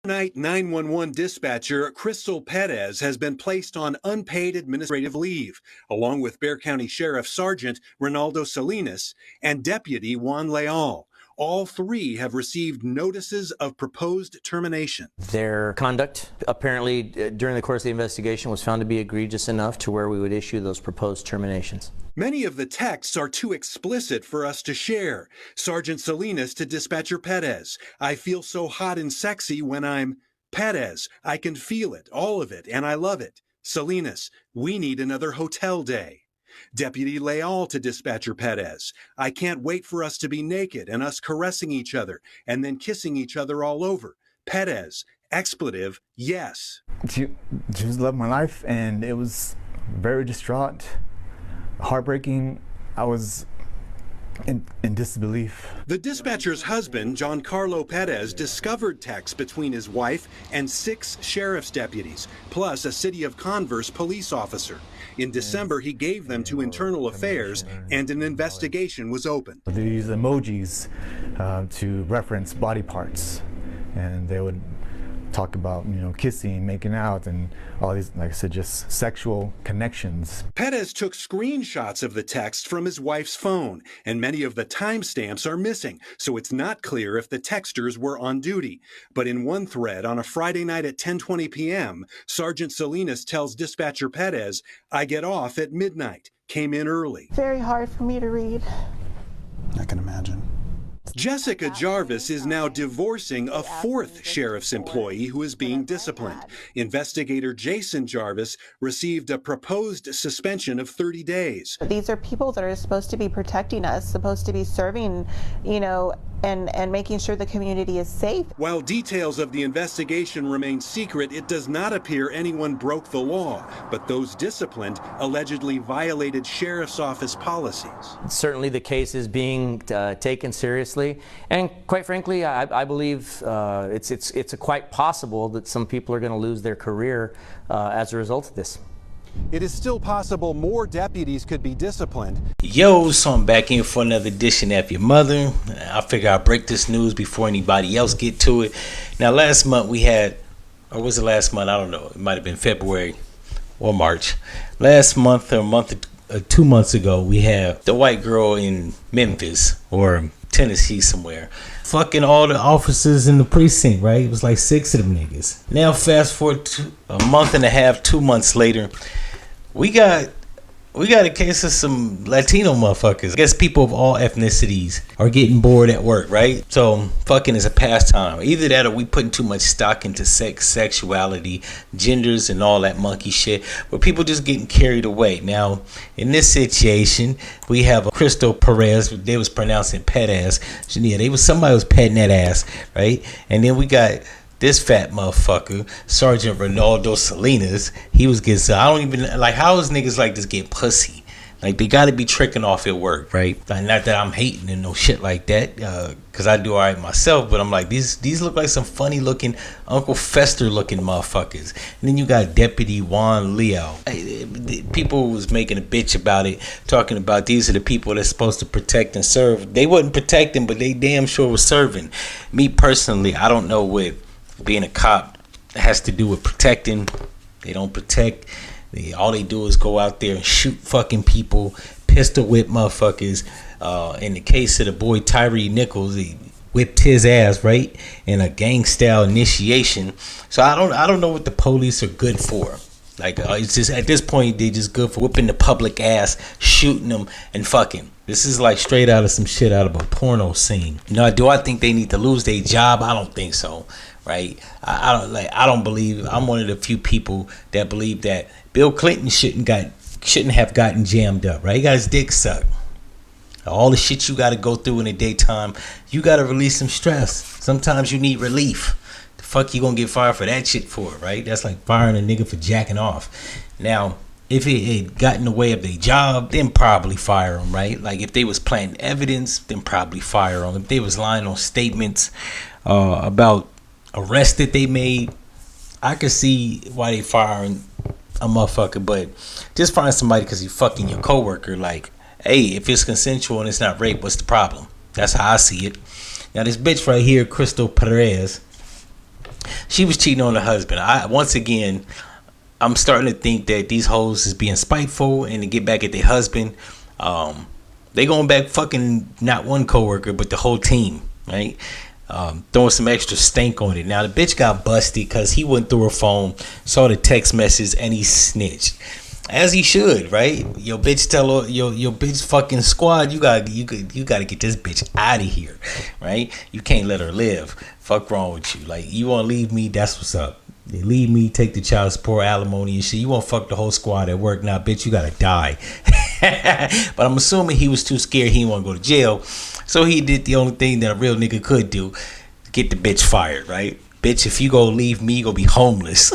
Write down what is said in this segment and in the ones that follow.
Night 911 dispatcher Crystal Perez has been placed on unpaid administrative leave, along with Bexar County Sheriff Sergeant Ronaldo Salinas and Deputy Juan Leal. All three have received notices of proposed termination. Their conduct, apparently during the course of the investigation, was found to be egregious enough to where we would issue those proposed terminations. Many of the texts are too explicit for us to share. Sergeant Salinas to Dispatcher Perez: I feel so hot and sexy when I'm Perez. I can feel it, all of it, and I love it. Salinas: we need another hotel day. Deputy Leal to Dispatcher Perez: I can't wait for us to be naked and us caressing each other and then kissing each other all over. Perez: expletive, yes. She just loved my life, and it was very distraught, heartbreaking. I was in disbelief. The dispatcher's husband, Giancarlo Perez, discovered texts between his wife and 6 sheriff's deputies, plus a City of Converse police officer. In December, he gave them to Internal Affairs, and an investigation was opened. They use emojis to reference body parts, and they would talk about, kissing, making out, and all these, like I said, just sexual connections. Perez took screenshots of the text from his wife's phone, and many of the timestamps are missing, so it's not clear if the texters were on duty. But in one thread on a Friday night at 10:20 p.m., Sergeant Salinas tells Dispatcher Perez, I get off at midnight, came in early. Very hard for me to read. I can imagine. Jessica Jarvis is now divorcing a 4th sheriff's employee who is being disciplined. Investigator Jason Jarvis received a proposed suspension of 30 days. These are people that are supposed to be protecting us, supposed to be serving, and making sure the community is safe. While details of the investigation remain secret, it does not appear anyone broke the law, but those disciplined allegedly violated sheriff's office policies. Certainly the case is being taken seriously, and quite frankly, I believe it's quite possible that some people are going to lose their career as a result of this. It is still possible more deputies could be disciplined. Yo, so I'm back in for another edition of F-ya-Motha. I figure I'll break this news before anybody else get to it. Now, last month we had, or was it last month? I don't know. It might have been February or March. Last month or 2 months ago, we had the white girl in Memphis or Tennessee somewhere fucking all the officers in the precinct, right? It was like 6 of them niggas. Now fast forward to a month and a half, 2 months later, we got a case of some Latino motherfuckers. I guess people of all ethnicities are getting bored at work, right? So fucking is a pastime. Either that or we putting too much stock into sex, sexuality, genders, and all that monkey shit, where people just getting carried away. Now, in this situation, we have a Crystal Perez. They was pronouncing Perez. Yeah, somebody was petting that ass, right? And then we got this fat motherfucker, Sergeant Ronaldo Salinas. He was getting, I don't even, like, how is niggas like this get pussy? Like, they gotta be tricking off at work, right? Like, not that I'm hating and no shit like that, cause I do alright myself, but I'm like, these look like some funny looking Uncle Fester looking motherfuckers. And then you got Deputy Juan Leal. People was making a bitch about it, talking about these are the people that's supposed to protect and serve. They wasn't protecting, but they damn sure was serving. Me personally, I don't know what being a cop has to do with protecting. They don't protect. All they do is go out there and shoot fucking people, pistol whip motherfuckers. In the case of the boy Tyree Nichols, he whipped his ass, right, in a gang style initiation. So I don't know what the police are good for. Like, it's just at this point they just good for whipping the public ass, shooting them, and fucking. This is like straight out of some shit out of a porno scene. Now, do I think they need to lose their job? I don't think so. Right? I don't believe. I'm one of the few people that believe that Bill Clinton shouldn't have gotten jammed up. Right? He got his dick sucked. All the shit you got to go through in the daytime, you got to release some stress. Sometimes you need relief. The fuck you gonna get fired for that shit for? Right? That's like firing a nigga for jacking off. Now, if it had got in the way of their job, then probably fire them. Right? Like if they was planting evidence, then probably fire them. If they was lying on statements about arrest that they made, I could see why they firing a motherfucker. But just find somebody because you fucking your coworker. Like, hey, if it's consensual and it's not rape, what's the problem? That's how I see it. Now this bitch right here, Crystal Perez, she was cheating on her husband. Once again, I'm starting to think that these hoes is being spiteful and to get back at their husband. They going back fucking not one coworker, but the whole team, right? Throwing some extra stank on it. Now the bitch got busted because he went through her phone, saw the text message, and he snitched, as he should, right? Your bitch tell her, your bitch fucking squad, you gotta get this bitch out of here, right? You can't let her live. Fuck wrong with you? Like, you want to leave me? That's what's up. They leave me, take the child support, alimony and shit. You want to fuck the whole squad at work? Nah, bitch, you gotta die. But I'm assuming he was too scared. He didn't want to go to jail. So he did the only thing that a real nigga could do. Get the bitch fired, right? Bitch, if you go leave me, you gonna be homeless.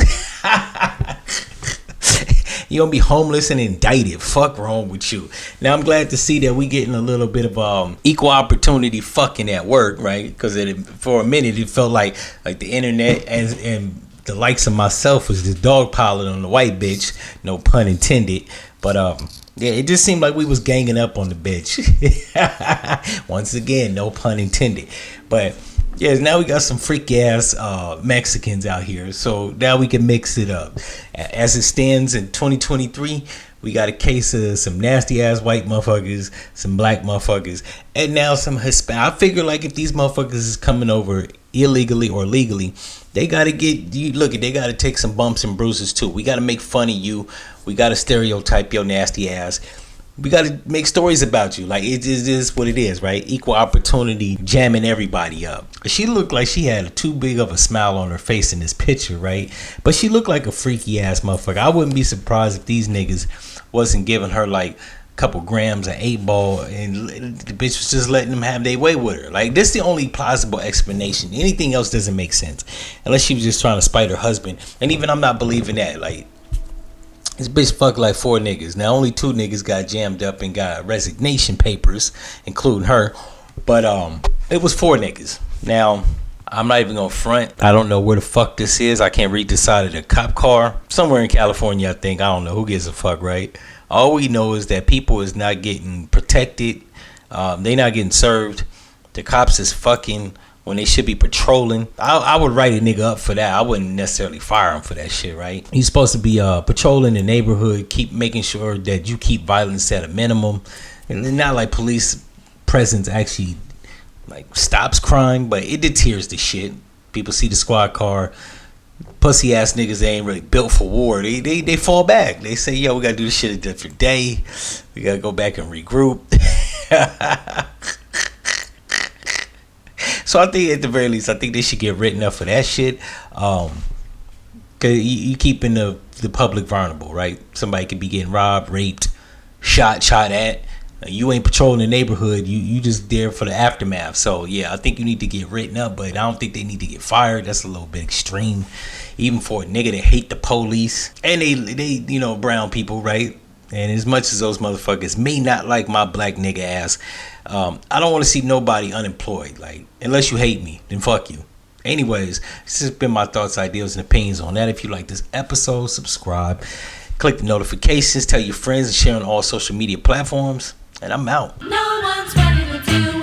You gonna be homeless and indicted. Fuck wrong with you? Now I'm glad to see that we getting a little bit of equal opportunity fucking at work, right? Because for a minute it felt like the internet and the likes of myself was the dog pilot on the white bitch. No pun intended. But yeah, it just seemed like we was ganging up on the bitch. Once again, no pun intended. But yes, now we got some freaky ass Mexicans out here. So now we can mix it up. As it stands in 2023, we got a case of some nasty ass white motherfuckers, some black motherfuckers, and now some Hispanic. I figure like if these motherfuckers is coming over illegally or legally, they gotta they gotta take some bumps and bruises too. We gotta make fun of you. We gotta stereotype your nasty ass. We gotta make stories about you. Like, it is what it is, right? Equal opportunity, jamming everybody up. She looked like she had too big of a smile on her face in this picture, right? But she looked like a freaky ass motherfucker. I wouldn't be surprised if these niggas wasn't giving her like a couple grams of 8-ball and the bitch was just letting them have their way with her. Like, this is the only plausible explanation. Anything else doesn't make sense unless she was just trying to spite her husband. And even I'm not believing that. Like, this bitch fucked like 4 niggas. Now only 2 niggas got jammed up and got resignation papers, including her. But it was 4 niggas. Now, I'm not even gonna front. I don't know where the fuck this is. I can't read the side of the cop car. Somewhere in California, I think. I don't know. Who gives a fuck, right? All we know is that people is not getting protected. They not getting served. The cops is fucking when they should be patrolling. I would write a nigga up for that. I wouldn't necessarily fire him for that shit, right? He's supposed to be patrolling the neighborhood, keep making sure that you keep violence at a minimum. And not like police presence actually like stops crime, but it deters the shit. People see the squad car. Pussy ass niggas, they ain't really built for war. They fall back. They say, yo, we gotta do this shit a different day. We gotta go back and regroup. So I think at the very least, I think they should get written up for that shit. Cause you keeping the public vulnerable, right? Somebody could be getting robbed, raped, shot at. You ain't patrolling the neighborhood. You just there for the aftermath. So yeah, I think you need to get written up, but I don't think they need to get fired. That's a little bit extreme, even for a nigga that hate the police and they brown people, right? And as much as those motherfuckers may not like my black nigga ass, I don't want to see nobody unemployed. Like, unless you hate me, then fuck you. Anyways, this has been my thoughts, ideas, and opinions on that. If you like this episode, subscribe, click the notifications, tell your friends, and share on all social media platforms. And I'm out. No one's ready to do